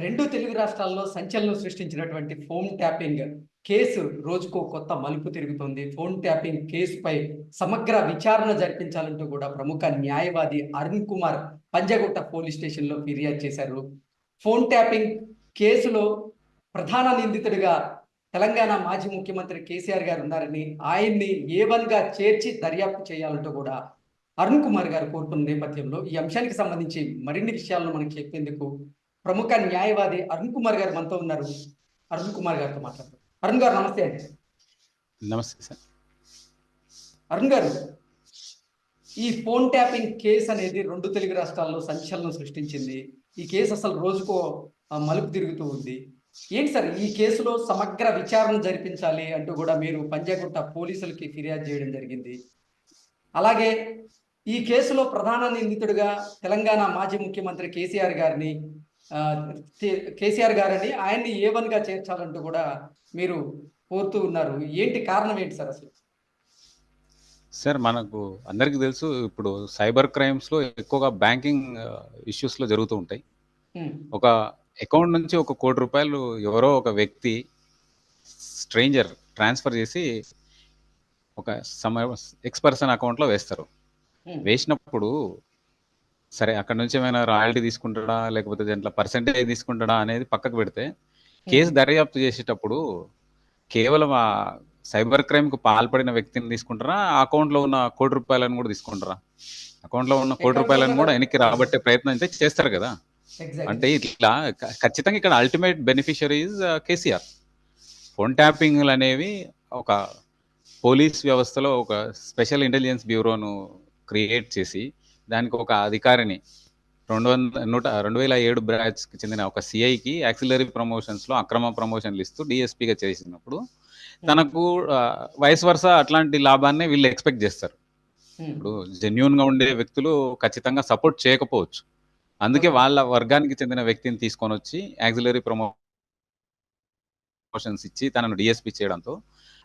రెండు తెలుగు రాష్ట్రాల్లో సంచలనం సృష్టించినటువంటి ఫోన్ ట్యాపింగ్ కేసు రోజుకో కొత్త మలుపు తిరుగుతోంది. ఫోన్ ట్యాపింగ్ కేసుపై సమగ్ర విచారణ జరిపించాలంటూ కూడా ప్రముఖ న్యాయవాది అరుణ్ కుమార్ పంజాగుట్ట పోలీస్ స్టేషన్లో ఫిర్యాదు చేశారు. ఫోన్ ట్యాపింగ్ కేసులో ప్రధాన నిందితుడిగా తెలంగాణ మాజీ ముఖ్యమంత్రి కేసీఆర్ గారు ఉన్నారని, ఆయన్ని A1గా చేర్చి దర్యాప్తు చేయాలంటూ కూడా అరుణ్ కుమార్ గారు కోరుతున్న నేపథ్యంలో ఈ అంశానికి సంబంధించి మరిన్ని విషయాలను మనకు చెప్పేందుకు ప్రముఖ న్యాయవాది అరుణ్ కుమార్ గారు మనతో ఉన్నారు. అరుణ్ కుమార్ గారితో మాట్లాడతారు. అరుణ్ గారు నమస్తే అండి. నమస్తే సార్. అరుణ్ గారు, ఈ ఫోన్ ట్యాపింగ్ కేసు అనేది రెండు తెలుగు రాష్ట్రాల్లో సంచలనం సృష్టించింది. ఈ కేసు అసలు రోజుకో మలుపు తిరుగుతూ ఉంది. ఏంటి సార్, ఈ కేసులో సమగ్ర విచారణ జరిపించాలి అంటూ కూడా మీరు పంజాగుట్ట పోలీసులకి ఫిర్యాదు చేయడం జరిగింది. అలాగే ఈ కేసులో ప్రధాన నిందితుడిగా తెలంగాణ మాజీ ముఖ్యమంత్రి కేసీఆర్ గారని ఆయన్ని A1గా చేర్చాలంటూ కూడా మీరు కోరుతూ ఉన్నారు. ఏంటి కారణం ఏంటి సార్ అసలు? సార్, మనకు అందరికీ తెలుసు, ఇప్పుడు సైబర్ క్రైమ్స్లో ఎక్కువగా బ్యాంకింగ్ ఇష్యూస్లో జరుగుతూ ఉంటాయి. ఒక అకౌంట్ నుంచి ₹1 కోటి ఎవరో ఒక వ్యక్తి స్ట్రేంజర్ ట్రాన్స్ఫర్ చేసి ఒక ఎక్స్ పర్సన్ అకౌంట్లో వేస్తారు. వేసినప్పుడు సరే, అక్కడ నుంచి ఏమైనా రాయల్టీ తీసుకుంటాడా లేకపోతే దాంట్లో పర్సెంటేజ్ తీసుకుంటాడా అనేది పక్కకు పెడితే, కేసు దర్యాప్తు చేసేటప్పుడు కేవలం ఆ సైబర్ క్రైమ్కు పాల్పడిన వ్యక్తిని తీసుకుంటారా, ఆ అకౌంట్లో ఉన్న ₹1 కోటి కూడా తీసుకుంటారా? అకౌంట్లో ఉన్న ₹1 కోటి కూడా వెనక్కి రాబట్టే ప్రయత్నం అయితే చేస్తారు కదా. అంటే ఇట్లా ఖచ్చితంగా ఇక్కడ ultimate beneficiary is KCR. Phone ట్యాపింగ్లు అనేవి ఒక పోలీస్ వ్యవస్థలో ఒక స్పెషల్ ఇంటెలిజెన్స్ బ్యూరోను క్రియేట్ చేసి దానికి ఒక అధికారిని 2007 బ్రాంచ్కి చెందిన ఒక సిఐకి యాక్సిలరీ ప్రమోషన్స్లో అక్రమ ప్రమోషన్లు ఇస్తూ డిఎస్పీగా చేసినప్పుడు తనకు వైస్ వర్సా అట్లాంటి లాభాన్ని వీళ్ళు ఎక్స్పెక్ట్ చేస్తారు. ఇప్పుడు జెన్యూన్గా ఉండే వ్యక్తులు ఖచ్చితంగా సపోర్ట్ చేయకపోవచ్చు. అందుకే వాళ్ళ వర్గానికి చెందిన వ్యక్తిని తీసుకొని వచ్చి యాక్సిలరీ ప్రమోషన్స్ ఇచ్చి తనను డిఎస్పీ చేయడంతో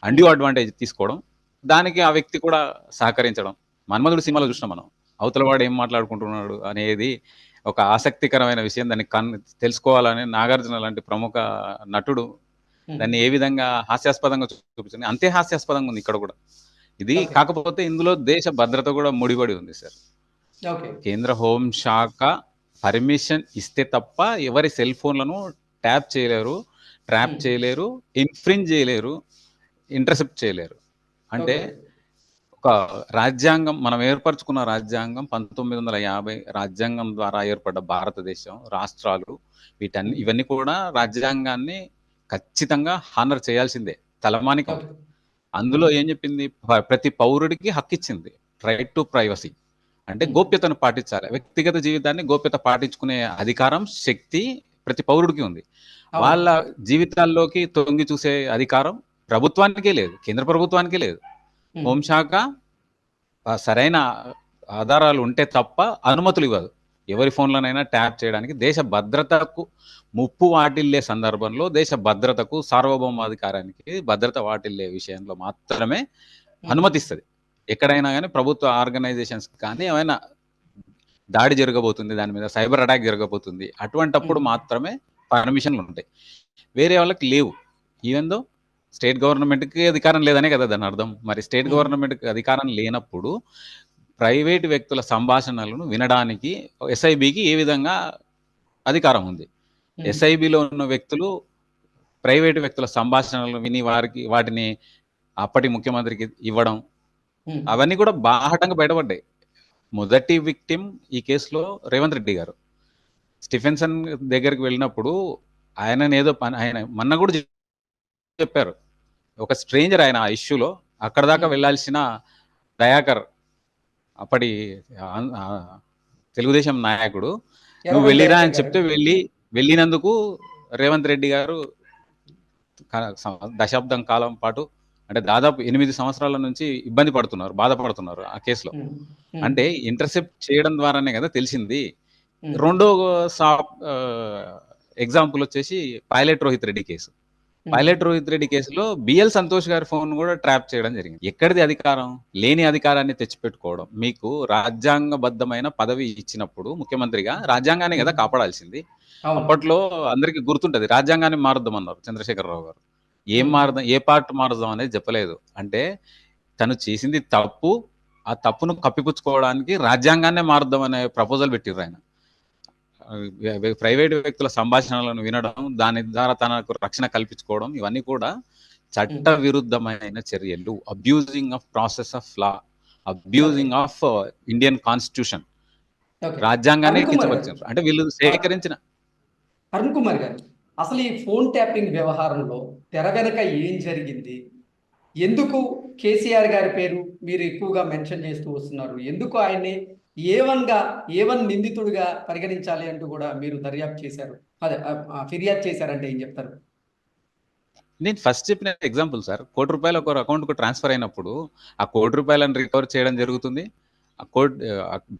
అన్డ్యూ అడ్వాంటేజ్ తీసుకోవడం, దానికి ఆ వ్యక్తి కూడా సహకరించడం. మన్మధుడు సినిమాలో చూసినాం మనం. అవతల వాడు ఏం మాట్లాడుకుంటున్నాడు అనేది ఒక ఆసక్తికరమైన విషయం. దాన్ని తెలుసుకోవాలని నాగార్జున లాంటి ప్రముఖ నటుడు దాన్ని ఏ విధంగా హాస్యాస్పదంగా చూపించింది, అంతే హాస్యాస్పదంగా ఉంది ఇక్కడ కూడా. ఇది కాకపోతే ఇందులో దేశ భద్రత కూడా ముడిపడి ఉంది సార్. కేంద్ర హోంశాఖ పర్మిషన్ ఇస్తే తప్ప ఎవరి సెల్ ఫోన్లను ట్యాప్ చేయలేరు, ట్రాప్ చేయలేరు, ఇన్ఫ్రింజ్ చేయలేరు, ఇంటర్సెప్ట్ చేయలేరు. అంటే ఒక రాజ్యాంగం, మనం ఏర్పరచుకున్న రాజ్యాంగం 1950 రాజ్యాంగం ద్వారా ఏర్పడ్డ భారతదేశం, రాష్ట్రాలు, ఇవన్నీ కూడా రాజ్యాంగాన్ని ఖచ్చితంగా హానర్ చేయాల్సిందే, తలమానికం. అందులో ఏం చెప్పింది? ప్రతి పౌరుడికి హక్కు ఇచ్చింది, రైట్ టు ప్రైవసీ. అంటే గోప్యతను పాటించాలి. వ్యక్తిగత జీవితాన్ని గోప్యత పాటించుకునే అధికారం, శక్తి ప్రతి పౌరుడికి ఉంది. వాళ్ళ జీవితాల్లోకి తొంగి చూసే అధికారం ప్రభుత్వానికే లేదు, కేంద్ర ప్రభుత్వానికే లేదు. హోంశాఖ సరైన ఆధారాలు ఉంటే తప్ప అనుమతులు ఇవ్వదు ఎవరి ఫోన్లోనైనా ట్యాప్ చేయడానికి. దేశ భద్రతకు ముప్పు వాటిల్లే సందర్భంలో, దేశ భద్రతకు, సార్వభౌమాధికారానికి భద్రత వాటిల్లే విషయంలో మాత్రమే అనుమతిస్తుంది. ఎక్కడైనా కానీ ప్రభుత్వ ఆర్గనైజేషన్స్ కానీ ఏమైనా దాడి జరగబోతుంది, దాని మీద సైబర్ అటాక్ జరగబోతుంది, అటువంటప్పుడు మాత్రమే పర్మిషన్లు ఉంటాయి. వేరే వాళ్ళకి లేవు. ఈవెన్ దో స్టేట్ గవర్నమెంట్కి అధికారం లేదనే కదా దాని అర్థం. మరి స్టేట్ గవర్నమెంట్కి అధికారం లేనప్పుడు ప్రైవేటు వ్యక్తుల సంభాషణలను వినడానికి ఎస్ఐబికి ఏ విధంగా అధికారం ఉంది? ఎస్ఐబిలో ఉన్న వ్యక్తులు ప్రైవేటు వ్యక్తుల సంభాషణలను విని వాటిని అప్పటి ముఖ్యమంత్రికి ఇవ్వడం, అవన్నీ కూడా బాహటంగా బయటపడ్డాయి. మొదటి విక్టిమ్ ఈ కేసులో రేవంత్ రెడ్డి గారు. స్టీఫెన్సన్ దగ్గరికి వెళ్ళినప్పుడు ఆయన మొన్న కూడా చెప్పారు, ఒక స్ట్రేంజర్ ఆయన ఆ ఇష్యూలో. అక్కడ దాకా వెళ్ళాల్సిన దయాకర్, అప్పటి తెలుగుదేశం నాయకుడు, నువ్వు వెళ్ళిరా అని చెప్తే వెళ్ళినందుకు రేవంత్ రెడ్డి గారు దశాబ్దం కాలం పాటు, అంటే దాదాపు 8 సంవత్సరాల నుంచి బాధపడుతున్నారు ఆ కేసులో. అంటే ఇంటర్సెప్ట్ చేయడం ద్వారానే కదా తెలిసింది. రెండో ఎగ్జాంపుల్ వచ్చేసి pilot Rohit Reddy case. Pilot Rohit Reddy కేసులో బిఎల్ సంతోష్ గారి ఫోన్ కూడా ట్రాప్ చేయడం జరిగింది. ఎక్కడిది అధికారం? లేని అధికారాన్ని తెచ్చిపెట్టుకోవడం. మీకు రాజ్యాంగబద్ధమైన పదవి ఇచ్చినప్పుడు ముఖ్యమంత్రిగా రాజ్యాంగాన్ని కదా కాపాడాల్సింది. అవును. అప్పట్లో అందరికీ గుర్తుంటది, రాజ్యాంగాన్ని మారుద్దామన్నారు చంద్రశేఖరరావు గారు. ఏం హ్మ్. మారుదాం, ఏ పార్ట్ మారుద్దాం అనేది చెప్పలేదు. అంటే తను చేసింది తప్పు, ఆ తప్పును కప్పిపుచ్చుకోవడానికి రాజ్యాంగాన్నే మారుద్దాం అనే ప్రపోజల్ పెట్టిర్రు ఆయన. ప్రైవేట్ వ్యక్తుల సంభాషణలను వినడం, దాని ద్వారా తనకు రక్షణ కల్పించుకోవడం, ఇవన్నీ కూడా చట్ట హ్మ్. విరుద్ధమైన చర్యలు. Abusing of process of law, okay. Abusing of Indian constitution. Okay. రాజ్యాంగాన్ని అరుణ్ కుమార్ గారు. కించపరిచారు. అంటే వీళ్ళు అ సేకరించిన అరుణ్ కుమార్ గారు. అసలు ఈ ఫోన్ ట్యాపింగ్ వ్యవహారంలో తెర వెనక ఏం జరిగింది? ఎందుకు కేసీఆర్ గారి పేరు మీరు ఎక్కువగా మెన్షన్ చేస్తూ వస్తున్నారు? ఎందుకు ఆయన్ని ఏ1గా ఏ1 నిందితుడిగా పరిగణించాలి అంటూ కూడా మీరు దర్యాప్తు చేశారు? అదే ఫిర్యాదు చేశారంటే ఏం చెప్తారు? నేను ఫస్ట్ చెప్పిన ఎగ్జాంపుల్ సార్. ₹1,00,00,000 ఒకరి అకౌంట్‌కు ట్రాన్స్‌ఫర్ అయినప్పుడు, ఆ ₹1,00,00,000 రికవర్ చేయడం జరుగుతుంది.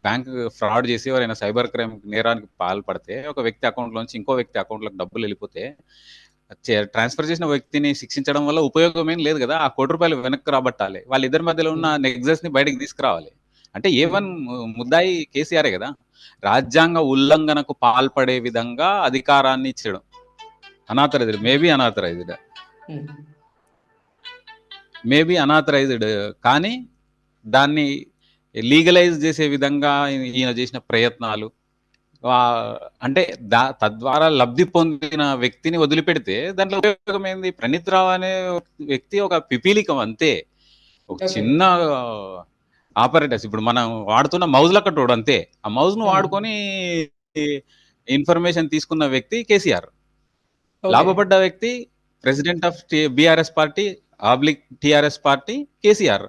బ్యాంక్ ఫ్రాడ్ చేసి ఎవరైనా సైబర్ క్రైమ్ నేరానికి పాల్పడితే, ఒక వ్యక్తి అకౌంట్‌లోంచి ఇంకో వ్యక్తి అకౌంట్‌లోకి డబ్బులెళ్ళిపోతే, ట్రాన్స్‌ఫర్ చేసిన వ్యక్తిని శిక్షించడం వల్ల ఉపయోగం ఏం లేదు గదా! ఆ ₹1,00,00,000 వెనక్కి రాబట్టాలి. వాళ్ళిద్దరి మధ్యలో ఉన్న హ్మ్. నెక్సస్‌ని బయటికి తీసుకురావాలి. అంటే హ్మ్. ఏ1 ముద్దాయి కేసీఆరే గదా! రాజ్యాంగ ఉల్లంఘనకు పాల్పడే విధంగా అధికారాన్ని ఇచ్చడం. హ్మ్. అనాథరైజ్డ్. హ్మ్. అనాథరైజ్డ్ కానీ దాన్ని లీగలైజ్ చేసే విధంగా ఈయన చేసిన ప్రయత్నాలు, అంటే తద్వారా లబ్ధి పొందిన వ్యక్తిని వదిలిపెడితే దాంట్లో ఉపయోగం ఏంది? ప్రణీత్ రావు అనే వ్యక్తి ఒక పిపీలికం అంతే. ఒక ఓకే. చిన్న ఆపరేటర్స్. ఇప్పుడు మనం వాడుతున్న మౌజ్ లక్కటోడు అంతే. ఆ మౌజ్‌ను హ్మ్. వాడుకొని ఇన్ఫర్మేషన్ తీసుకున్న వ్యక్తి కేసీఆర్. ఓకే. లాభపడ్డ వ్యక్తి president of BRS party TRS party KCR.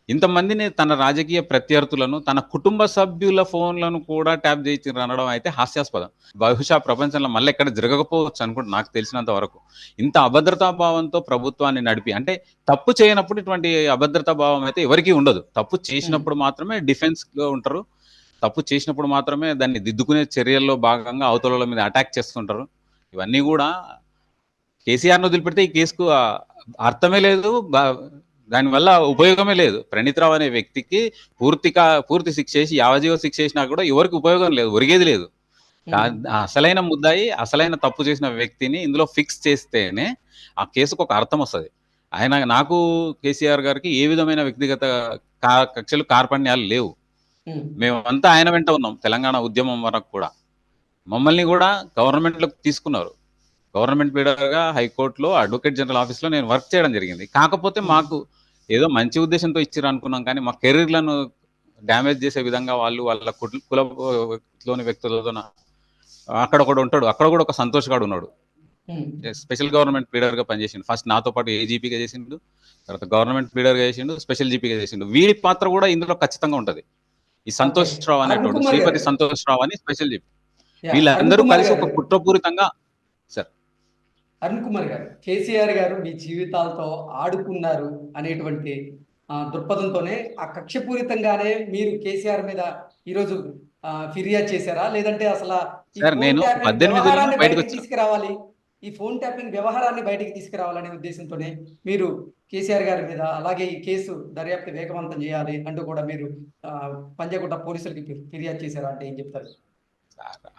ఇంతమందిని తన రాజకీయ ప్రత్యర్థులను, తన కుటుంబ సభ్యుల ఫోన్లను కూడా ట్యాప్ చేయించిండ్రు అనడం అయితే హాస్యాస్పదం. బహుశా ప్రపంచంలో మళ్ళీ ఎక్కడ జరగకపోవచ్చు అనుకుంటా నాకు తెలిసినంత వరకు. ఇంత అభద్రతా భావంతో ప్రభుత్వాన్ని నడిపి, అంటే తప్పు చేయనప్పుడు ఇటువంటి అభద్రతా భావం అయితే ఎవరికీ ఉండదు. తప్పు హ్మ్. చేసినప్పుడు మాత్రమే డిఫెన్స్‌లో ఉంటారు. తప్పు చేసినప్పుడు మాత్రమే దాన్ని దిద్దుకునే చర్యల్లో భాగంగా అవతలోళ్ళ మీద అటాక్ చేస్తుంటారు. ఇవన్నీ గూడా కేసీఆర్‌ని వదిలిపెడితే ఈ కేసుకు అర్థమే లేదు. దానివల్ల ఉపయోగమే లేదు. ప్రణీత్ రావు అనే వ్యక్తికి పూర్తి శిక్ష ఏసి, యావజ్జీవ శిక్ష ఏసినా కూడా ఎవరికీ ఉపయోగం లేదు. ఒరిగేది లేదు. హ్మ్. అసలైన ముద్దాయి, అసలైన తప్పు చేసిన వ్యక్తిని ఇందులో ఫిక్స్ చేస్తేనే ఆ కేసుకు ఒక అర్థం వస్తది. నాకు కేసీఆర్ గారికి ఏ విధమైన వ్యక్తిగత కక్షలు, కార్పణ్యాలు లేవు. హ్మ్. మేమంతా ఆయన వెంట ఉన్నాం. తెలంగాణ ఉద్యమం వరకు కూడా. మమ్మల్ని గూడా గవర్నమెంట్‌లోకి తీసుకున్నారు. గవర్నమెంట్ లీడర్‌గా హైకోర్ట్‌లో అడ్వకేట్ జనరల్ ఆఫీస్‌లో నేను వర్క్ చేయడం జరిగింది. కాకపోతే హ్మ్. మాకు ఏదో మంచి ఉద్దేశ్యంతో ఇచ్చిర్రనుకున్నాం కానీ, మా కెరీర్‌లను డ్యామేజ్ చేసే విధంగా వాళ్ళు వాళ్ళ కులంలోని వ్యక్తులతోన అక్కడ ఒకడుంటాడు. అక్కడ కూడా ఒక సంతోష్ గాడున్నాడు. హ్మ్. స్పెషల్ గవర్నమెంట్ లీడర్‌గా పనిచేసిండు. ఫస్ట్ నాతో పాటు ఏజీపీగా చేసిండు. తర్వాత గవర్నమెంట్ లీడర్‌గా చేసిండు. స్పెషల్ జీపీగా చేసిండు. వీడి పాత్ర కూడా ఇందులో ఖచ్చితంగా ఉంటది. ఈ ఓకే. సంతోష్ రావు అరుణ్ అనేటోడు, కుమార్ గారు. శ్రీపతి సంతోష్ రావు అని స్పెషల్ జీపీ. అరుణ్ వీళ్ళందరూ కుమార్ కలిసి గారు. ఒక కుట్రపూరితంగా సార్ అరుణ్ కుమార్ గారు. కేసీఆర్ గారు మీ జీవితాలతో ఆడుకున్నారు అనేటువంటి దృక్పథంతోనే ఆ కక్షపూరితంగానే మీరు కేసీఆర్ మీద ఈరోజు ఫిర్యాదు చేశారా? లేదంటే అసల ఈ సార్ ఫోన్ నేను ట్యాపింగ్ 18లో వ్యవహారాన్ని బయటికి బయటకొచ్చిన. తీసుకురావాలి. ఈ ఫోన్ ట్యాపింగ్ వ్యవహారాన్ని బయటికి తీసుకురావాలనే ఉద్దేశంతోనే మీరు కేసీఆర్ గారి మీద అలాగే ఈ కేసు దర్యాప్తు వేగవంతం చేయాలి అంటూ కూడా మీరు పంజాగుట్ట పోలీసులకి ఫిర్యాదు చేశారా అంటే ఏం చెప్తారు?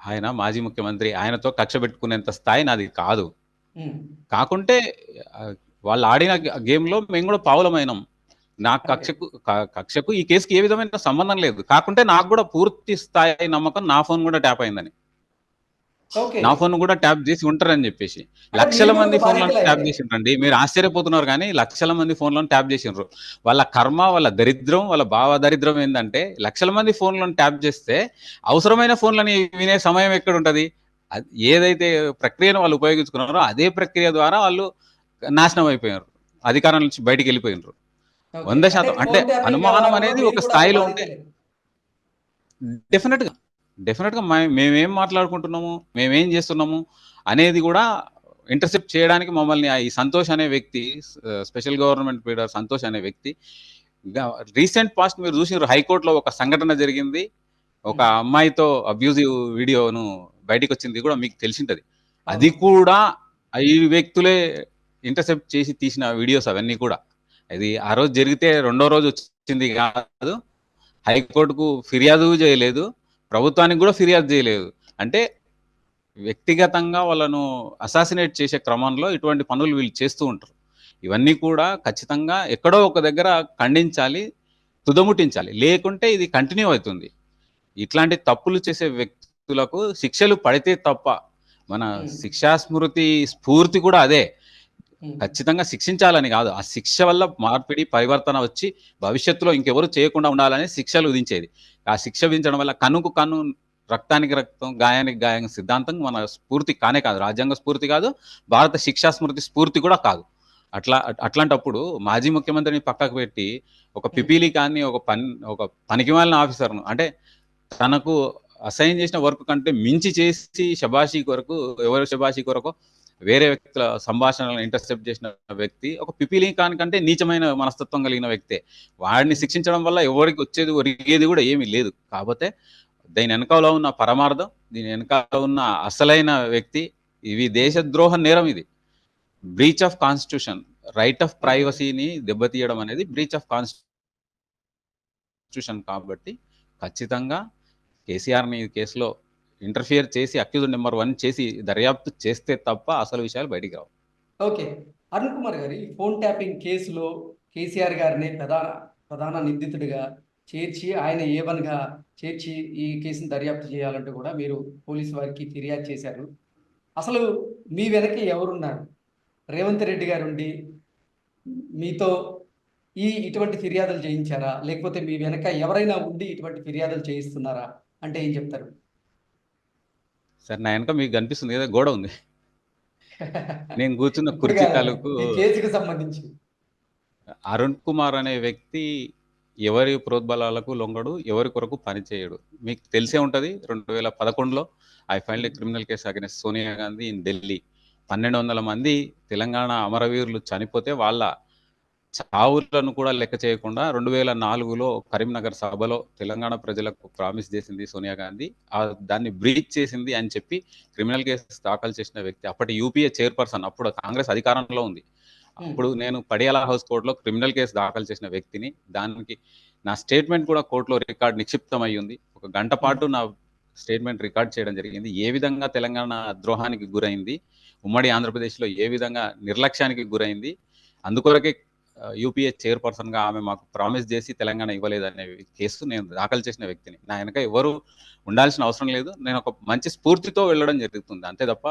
ఆయన మాజీ ముఖ్యమంత్రి. ఆయనతో కక్ష పెట్టుకునేంత స్థాయి నాది కాదు. హ్మ్. కాకుంటే వాళ్ళు ఆడిన గేమ్‌లో మేము గూడా పావులమైనాం. నా ఓకే. కక్షకు ఈ కేస్‌కి ఏ విధమైన సంబంధం లేదు. కాకుంటే నాకు గూడా పూర్తి స్థాయి నమ్మకం నా ఫోన్ గూడా ట్యాప్ అయిందని. ఓకే. నా ఫోన్ గూడా ట్యాప్ జేసి ఉంటారని జెప్పేసి. అంటే లక్షల మీరు కూడా మంది ఒక ఫోన్‌లను బాధితులే ట్యాప్ అయితే. జేసిండ్రండి. మీరు ఆశ్చర్యపోతున్నారు గానీ, లక్షల మంది ఫోన్‌లను ట్యాప్ జేసిండ్రు. వాళ్ళ కర్మ, వాళ్ళ దరిద్రం, వాళ్ళ భావ దరిద్రం ఏందంటే, లక్షల మంది ఫోన్‌లను ట్యాప్ జేస్తే, అవసరమైన ఫోన్‌లని వినే సమయం ఎక్కడుంటది? ఏదైతే ప్రక్రియను వాళ్ళు ఉపయోగించుకున్నారో, అదే ప్రక్రియ ద్వారా వాళ్ళు నాశనం అయిపోయారు. అధికారం నుంచి బయటికెళ్ళిపోయిండ్రు. ఓకే. అంటే 100% అంటే ఫోన్ ట్యాపింగ్ అనుమానం వ్యవహారంలో అనేది మీరు ఒక కూడా ఒక స్థాయిలో ఉంటే బాధితులే. డెఫినెట్‌గా. డెఫినెట్‌గా మేమేం మాట్లాడుకుంటున్నాము, మేమేం జేస్తున్నాము అనేది గూడా ఇంటర్సెప్ట్ చేయడానికి మమ్మల్ని ఈ సంతోష్ అనే వ్యక్తి, స్పెషల్ గవర్నమెంట్ లీడర్ సంతోష్ అనే వ్యక్తి గ రీసెంట్ పాస్ట్ మీరు జూసిర్రు, హైకోర్ట్‌లో ఒక సంఘటన జరిగింది. ఒక హ్మ్. అమ్మాయితో అబ్యూజివ్ వీడియోను బయటికొచ్చింది గూడా మీకు తెలిసుంటది. అది అవును. కూడా ఈ వ్యక్తులే ఇంటర్సెప్ట్ చేసి తీసిన వీడియోస్ అవన్నీ కూడా. అది ఆ రోజు జరిగితే రెండో రోజు వచ్చింది గాదు. హైకోర్ట్‌కు ఫిర్యాదు జేయలేదు. ప్రభుత్వానికి గూడా ఫిర్యాదు జేయలేదు. అంటే వ్యక్తిగతంగా వాళ్ళను అసాసినేట్ చేసే క్రమంలో ఇటువంటి పనులు వీళ్ళు చేస్తూ ఉంటారు. ఇవన్నీ కూడా ఖచ్చితంగా ఎక్కడో ఒక దగ్గర ఖండించాలి, తుదముట్టించాలి. లేకుంటే ఇది కంటిన్యూ అవుతుంది. ఇట్లాంటి తప్పులు చేసే వ్యక్తులకు శిక్షలు పడితే తప్ప, మన ఉమ్, శిక్షా స్ఫూర్తి కూడా అదే. ఉమ్, ఖచ్చితంగా శిక్షించాలని కాదు. ఆ శిక్ష వల్ల మార్పిడి, పరివర్తన వచ్చి భవిష్యత్తులో ఇంకెవరు చేయకుండా ఉండాలని శిక్షలు విధించేది. ఆ శిక్ష విధించడం వల్ల కన్నుకు కన్ను, రక్తానికి రక్తం, గాయానికి గాయం సిద్ధాంతం మన స్ఫూర్తి కానే కాదు. రాజ్యాంగ స్ఫూర్తి కాదు. భారత శిక్షా స్ఫూర్తి కూడా కాదు. అట్లాంటప్పుడు మాజీ ముఖ్యమంత్రిని పక్కకు పెట్టి ఒక ఉమ్, పిపీలి కానీ ఒక పనికిమాలిన ఆఫీసర్‌ను అంటే తనకు అసైన్ చేసిన వర్క్ కంటే మించి చేసి ఎవరి శబాషీ కొరకో వేరే వ్యక్తుల సంభాషణలను ఇంటర్సెప్ట్ చేసిన వ్యక్తి ఒక పిపీలి ఖాన్ కంటే నీచమైన మనస్తత్వం కలిగిన వ్యక్తే. వాడిని ఉమ్. శిక్షించడం వల్ల ఎవరికి వచ్చేది ఒరిగేది కూడా ఏమీ లేదు. కాకపోతే దీని వెనకాల ఉన్న పరమార్థం, దీని వెనకాల ఉన్న అసలైన వ్యక్తి, ఇవి దేశద్రోహ నేరం. ఇది breach of constitution. Right of okay. ప్రైవసీని దెబ్బతీయడం అనేది బ్రీచ్ ఆఫ్ కాన్స్టిట్యూషన్. కాబట్టి ఖచ్చితంగా కేసీఆర్ని ఈ కేసులో ఇంటర్ఫియర్ చేసి అక్యూజ్డ్ నెంబర్ 1 చేసి దర్యాప్తు చేస్తే తప్ప అసలు విషయాలు బయటికి రావు. ఓకే. అరుణ్ కుమార్ గారు, ఈ ఫోన్ ట్యాపింగ్ కేసులో కేసీఆర్ గారిని ప్రధాన ప్రధాన నిందితుడిగా చేర్చి, ఆయన ఏవన్గా చేర్చి ఈ కేసును దర్యాప్తు చేయాలంటూ కూడా మీరు పోలీసు వారికి ఫిర్యాదు చేశారు. అసలు మీ వెనక ఎవరున్నారు? రేవంత్ రెడ్డి గారు ఉండి మీతో ఇటువంటి ఫిర్యాదులు చేయించారా? లేకపోతే మీ వెనక ఎవరైనా ఉండి ఇటువంటి ఫిర్యాదులు చేయిస్తున్నారా? అంటే ఏం చెప్తారు? సరే, నా వెనక మీకు కనిపిస్తుంది కదా, గోడ ఉంది. నేను కూర్చున్న ఇప్పుడు కుర్చీ కాదండి, తాలూకు ఈ కేసుకు సంబంధించి. అరుణ్ కుమార్ అనే వ్యక్తి ఎవరి ప్రోద్బలాలకు లొంగడు, ఎవరి కొరకు పనిచేయడు. మీకు తెలిసే ఉంటది. 2011లో I filed a criminal case against Sonia Gandhi in Delhi. 1200 మంది తెలంగాణ అమరవీరులు చనిపోతే వాళ్ళ చావులను కూడా లెక్క చేయకుండా 2004లో కరీంనగర్ సభలో తెలంగాణ ప్రజలకు ప్రామిస్ చేసింది సోనియా గాంధీ. దాన్ని బ్రీచ్ చేసింది అని చెప్పి క్రిమినల్ కేసు దాఖలు చేసిన వ్యక్తి. అప్పటి యూపీఏ చైర్పర్సన్, అప్పుడు కాంగ్రెస్ అధికారంలో ఉంది. అప్పుడు నేను పడియాలా హౌస్ కోర్టులో క్రిమినల్ కేసు దాఖలు చేసిన వ్యక్తిని. దానికి నా స్టేట్మెంట్ కూడా కోర్టులో రికార్డ్ నిక్షిప్తం అయ్యింది. ఒక గంట పాటు నా స్టేట్మెంట్ రికార్డ్ చేయడం జరిగింది. ఏ విధంగా తెలంగాణ ద్రోహానికి గురైంది, ఉమ్మడి ఆంధ్రప్రదేశ్లో ఏ విధంగా నిర్లక్ష్యానికి గురైంది, అందుకొరకే యూపీఏ చైర్పర్సన్గా ఆమె మాకు ప్రామిస్ చేసి తెలంగాణ ఇవ్వలేదనే కేసు నేను దాఖలు చేసిన వ్యక్తిని. నా వెనక ఎవరు ఉండాల్సిన అవసరం లేదు. నేను ఒక మంచి స్ఫూర్తితో వెళ్ళడం జరుగుతుంది అంతే తప్ప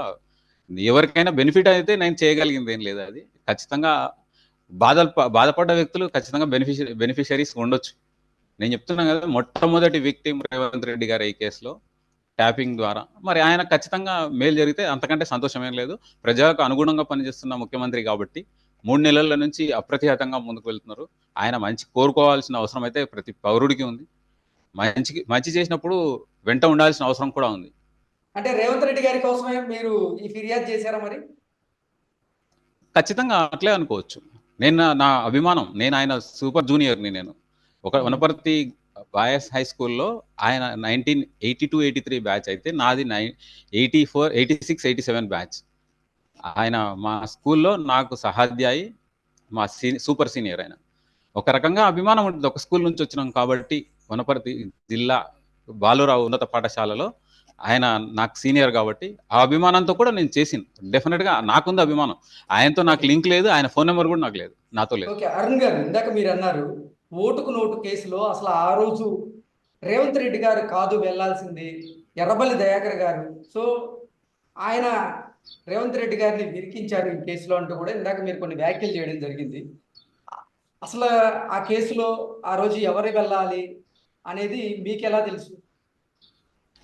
ఎవరికైనా బెనిఫిట్ అయితే నేను చేయగలిగింది ఏం లేదు. అది ఖచ్చితంగా బాధపడ్డ వ్యక్తులు ఖచ్చితంగా బెనిఫిషరీస్ ఉండొచ్చు. నేను చెప్తున్నాను కదా, మొట్టమొదటి విక్టిమ్ రేవంత్ రెడ్డి గారు ఈ కేసులో ట్యాపింగ్ ద్వారా. మరి ఆయన ఖచ్చితంగా మేలు జరిగితే అంతకంటే సంతోషమేం లేదు. ప్రజలకు అనుగుణంగా పనిచేస్తున్న ముఖ్యమంత్రి కాబట్టి 3 నెలల నుంచి అప్రతిహతంగా ముందుకు వెళ్తున్నారు. ఆయన మంచి కోరుకోవాల్సిన అవసరం అయితే ప్రతి పౌరుడికి ఉంది. మంచి చేసినప్పుడు వెంట ఉండాల్సిన అవసరం కూడా ఉంది. అంటే రేవంత్ రెడ్డి గారి కోసమే మీరు ఈ ఫిర్యాదు చేశారా మరి? ఖచ్చితంగా అట్లే అనుకోవచ్చు. నా అభిమానం. నేను ఆయన సూపర్ జూనియర్‌ని నేను. ఒక వనపర్తి బాయ్స్ హై స్కూల్‌లో ఆయన 1982, 83 బ్యాచ్ అయితే నాది 84, 86, 87 బ్యాచ్. ఆయన మా స్కూల్‌లో నాకు సహాధ్యాయి, మా సూపర్ సీనియర్ ఆయన. ఒక రకంగా అభిమానం ఉంటుంది. ఒక స్కూల్ నుంచి వచ్చినాం కాబట్టి వనపర్తి జిల్లా బాలురావు ఉన్నత పాఠశాలలో ఆయన నాకు సీనియర్ కాబట్టి ఆ అభిమానంతో కూడా నేను చేసింది. డెఫినెట్‌గా నాకుంది అభిమానం. ఆయనతో నాకు లింక్ లేదు. ఆయన ఫోన్ నెంబర్ కూడా నాకు లేదు. నాతో లేదు. ఓకే. అరుణ్ గారు, ఇందాక మీరు అన్నారు ఓటుకు నోటు కేసులో అసలు ఆ రోజు రేవంత్ రెడ్డి గారు కాదు వెళ్ళాల్సింది, ఎర్రబల్లి దయాకర్ గారు. సో ఆయన రేవంత్ రెడ్డి గారిని విరికించారు ఈ కేసులో అంటూ కూడా ఇందాక మీరు కొన్ని వ్యాఖ్యలు చేయడం జరిగింది. అసలు ఆ కేసులో ఆ రోజు ఎవరు వెళ్ళాలి అనేది మీకు ఎలా తెలుసు?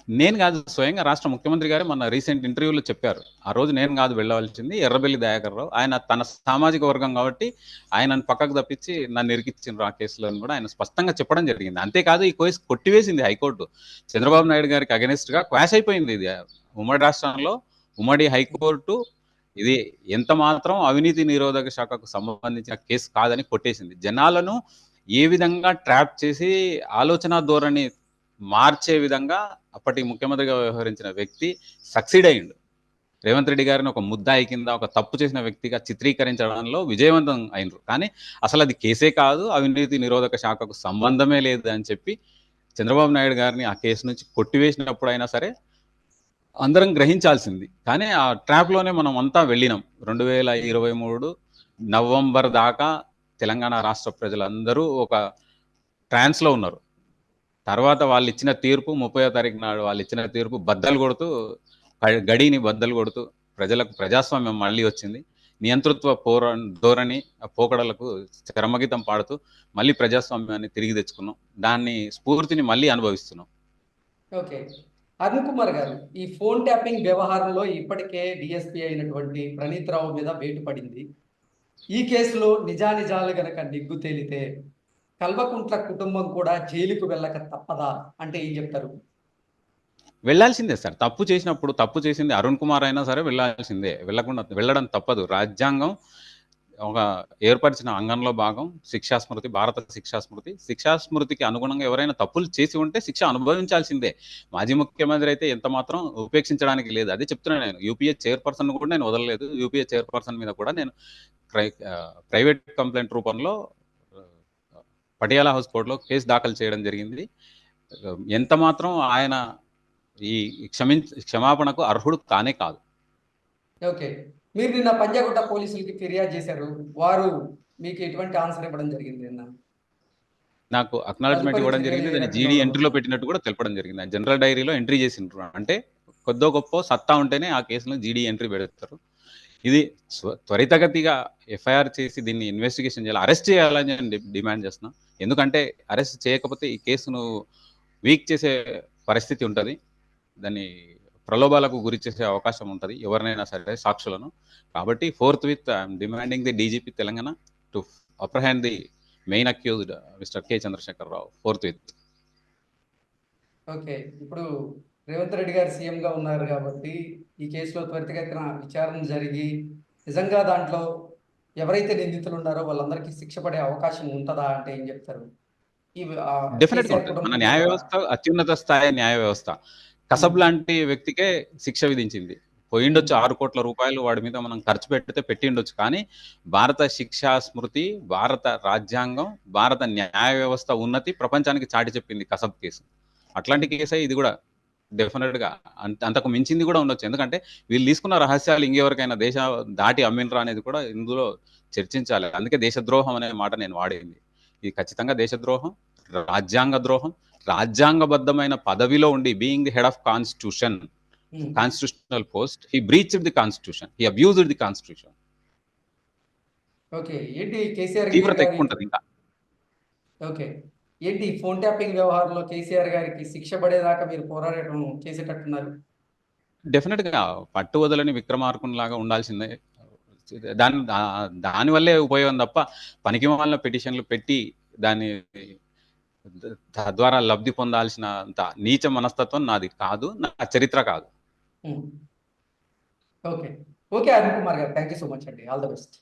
నేను కాదు, స్వయంగా రాష్ట్ర ముఖ్యమంత్రి గారే మొన్న రీసెంట్ ఇంటర్వ్యూలో చెప్పారు. ఆ రోజు నేను కాదు వెళ్ళవలసింది, ఎర్రబెల్లి దయాకర్ రావు. ఆయన తన సామాజిక వర్గం కాబట్టి ఆయనను పక్కకు తప్పించి నన్ను ఇరికిచ్చిండ్రు ఆ కేసులో అని కూడా ఆయన స్పష్టంగా చెప్పడం జరిగింది. అంతేకాదు, ఈ కేసు కొట్టివేసింది హైకోర్టు. చంద్రబాబు నాయుడు గారికి అగెనిస్ట్ గా క్వాష్ అయిపోయింది. ఇది ఉమ్మడి రాష్ట్రంలో ఉమ్మడి హైకోర్టు ఇది ఎంత మాత్రం అవినీతి నిరోధక శాఖకు సంబంధించిన కేసు కాదని కొట్టేసింది. జనాలను ఏ విధంగా ట్రాప్ చేసి ఆలోచన ధోరణి మార్చే విధంగా అప్పటి ముఖ్యమంత్రిగా వ్యవహరించిన వ్యక్తి సక్సీడ్ అయ్యిండు. రేవంత్ రెడ్డి గారిని ఒక ముద్దాయి కింద, ఒక తప్పు చేసిన వ్యక్తిగా చిత్రీకరించడంలో విజయవంతం అయినరు. కానీ అసలు అది కేసే కాదు, అవినీతి నిరోధక శాఖకు సంబంధమే లేదు అని చెప్పి చంద్రబాబు నాయుడు గారిని ఆ కేసు నుంచి కొట్టివేసినప్పుడు అయినా సరే అందరం గ్రహించాల్సింది. కానీ ఆ ట్రాప్‌లోనే మనం అంతా వెళ్ళినాం. 2023 నవంబర్ దాకా తెలంగాణ రాష్ట్ర ప్రజలందరూ ఒక ట్రాన్స్‌లో ఉన్నారు. తర్వాత వాళ్ళిచ్చిన తీర్పు 30వ తారీఖు నాడు వాళ్ళిచ్చిన తీర్పు బద్దలు కొడుతూ, గడిని బద్దలు కొడుతూ ప్రజలకు ప్రజాస్వామ్యం మళ్ళీ వచ్చింది. నియంతృత్వ ధోరణి, పోకడలకు చరమగీతం పాడుతూ మళ్ళీ ప్రజాస్వామ్యాన్ని తిరిగి తెచ్చుకున్నాం. దాన్ని స్ఫూర్తిని మళ్ళీ అనుభవిస్తున్నాం. ఓకే. అరుణ్ కుమార్ గారు, ఈ ఫోన్ ట్యాపింగ్ వ్యవహారంలో ఇప్పటికే డీఎస్పీ అయినటువంటి ప్రణీత్ రావు మీద వేటు పడింది. ఈ కేసులో నిజానిజాలు గనక నిగ్గు తేలితే కల్వకుంట్ల కుటుంబం కూడా జైలుకు వెళ్ళక తప్పదా అంటే ఏం చెప్తారు? వెళ్ళాల్సిందే సార్. తప్పు చేసినప్పుడు తప్పు చేసింది అరుణ్ కుమార్ అయినా సరే వెళ్ళాల్సిందే. వెళ్ళడం తప్పదు. రాజ్యాంగం ఒక ఏర్పరిచిన అంగంలో భాగం శిక్షాస్మృతి, భారత శిక్షాస్మృతి. శిక్షాస్మృతికి అనుగుణంగా ఎవరైనా తప్పులు చేసి ఉంటే శిక్ష అనుభవించాల్సిందే. మాజీ ముఖ్యమంత్రి అయితే ఎంత మాత్రం ఉపేక్షించడానికి లేదు. అదే చెప్తున్నాను నేను. యూపీఏ చైర్పర్సన్ కూడా నేను వదలలేదు. యూపీఏ చైర్పర్సన్ మీద కూడా నేను ప్రైవేట్ కంప్లైంట్ రూపంలో పటియాలా హౌస్ కోర్టులో కేసు దాఖలు చేయడం జరిగింది. ఎంత మాత్రం ఆయన ఈ క్షమాపణకు అర్హుడు కానే కాదు. ఓకే. మీరు నిన్న పంజాగుట్ట పోలీసులకి ఫిర్యాదు చేశారు. వారు మీకు ఎటువంటి ఆన్సర్ ఇవ్వడం జరిగింది నిన్న? నాకు అక్నాలెడ్జ్‌మెంట్ తదుపరి ఇవ్వడం చర్యలు జరిగింది. ఏ దాన్ని రకంగా జీడీ ఎంట్రీలో ఉండబోతున్నాయి? పెట్టినట్టు కూడా తెలపడం జరిగింది. ఆ జనరల్ డైరీలో ఎంట్రీ చేసిండ్రు. అంటే కొద్దో గొప్పో సత్తా ఉంటేనే ఆ కేసులో జీడీ ఎంట్రీ పెడతారు. ఇది త్వరితగతిగా ఎఫ్ఐఆర్ చేసి దీన్ని ఇన్వెస్టిగేషన్ చేయాలి. అరెస్ట్ చేయాలని నేను డిమాండ్ చేస్తున్నా. ఎందుకంటే అరెస్ట్ చేయకపోతే ఈ కేసును వీక్ చేసే పరిస్థితి ఉంటది. దాన్ని ప్రలోభాలకు గురి చేసే అవకాశం ఉంటది. ఎవరినైనా సరే సాక్షులను. కాబట్టి forthwith I am demanding the DGP Telangana to apprehend the main accused mister K. Chandrashekar Rao forthwith. Okay. ఇప్పుడు రేవంత్ రెడ్డి గారు సీఎంగా ఉన్నారు కాబట్టి ఈ కేసులో త్వరితగతిన విచారణ జరిగి నిజంగా దాంట్లో ఎవరైతే నిందితులు ఉన్నారో వాళ్ళందరికీ శిక్ష పడే అవకాశం ఉంటదా అంటే ఏం చెప్తారు? ఈ డెఫినెట్‌గా కేసీఆర్ ఉంటది. మన కుటుంబం న్యాయ కూడా వ్యవస్థ అత్యున్నత స్థాయి న్యాయ వ్యవస్థ. కసబ్ లాంటి వ్యక్తికే శిక్ష విధించింది. పోయిండొచ్చు 6,00,00,000 రూపాయలు వాడి మీద మనం ఖర్చు పెడితే పెట్టిండొచ్చు. కానీ భారత శిక్షా స్మృతి, భారత రాజ్యాంగం, భారత న్యాయ వ్యవస్థ ఉన్నతి ప్రపంచానికి చాటి చెప్పింది కసబ్ కేసు. అట్లాంటి కేసే ఇది కూడా డెఫినెట్‌గా. అంతకు మించింది కూడా ఉండొచ్చు. ఎందుకంటే వీళ్ళు తీసుకున్న రహస్యాలు ఇంకెవరికైనా దాటి అమ్మినరా అనేది కూడా ఇందులో చర్చించాలి. అందుకే దేశద్రోహం అనే మాట నేను వాడింది. ఇది ఖచ్చితంగా దేశద్రోహం, రాజ్యాంగ ద్రోహం, రాజ్యాంగబద్ధమైన పదవిలో ఉండి being the head of constitutional post, he breached the constitution, he abused the constitution. Okay. ఏంటి కేసీఆర్ తీవ్రత గారి ఎక్కువ ఉంటది ఇంకా. ఓకే. ఏంటి ఫోన్ ట్యాపింగ్ వ్యవహారంలో కేసీఆర్ గారికి శిక్ష పడేదాకా మీరు పోరాడటం చేసేటట్టున్నారు? డెఫినెట్‌గా పట్టు వదలని విక్రమార్కునిలాగా ఉండాల్సిందే. దాని వల్లే ఉపయోగం తప్ప పనికిమాలిన పిటిషన్‌లు పెట్టి దాన్ని తద్వారా లబ్ధి పొందాల్సినంత నీచ మనస్తత్వం నాది కాదు. నా చరిత్ర కాదు. ఓకే. ఓకే అరుణ్ కుమార్ గారు. థాంక్ యూ సో మచ్ అండి. All the best.